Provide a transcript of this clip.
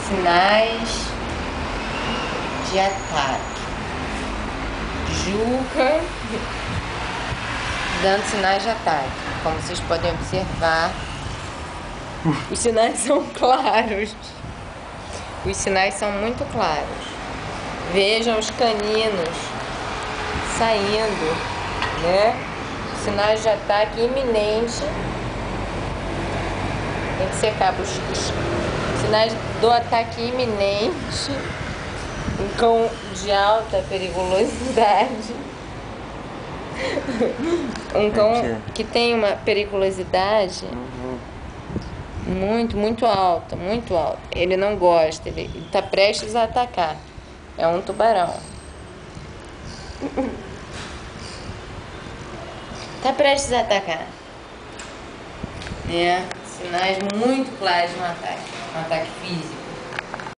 Sinais de ataque. Juca dando sinais de ataque. Como vocês podem observar, os sinais são claros. Os sinais são muito claros. Vejam os caninos saindo, né? Sinais de ataque iminente. Tem que secar os sinais do ataque iminente. Um cão de alta periculosidade. Um cão que tem uma periculosidade muito alta, muito alta. Ele não gosta, ele está prestes a atacar. É um tubarão. Está prestes a atacar. Sinais muito claros de um ataque físico.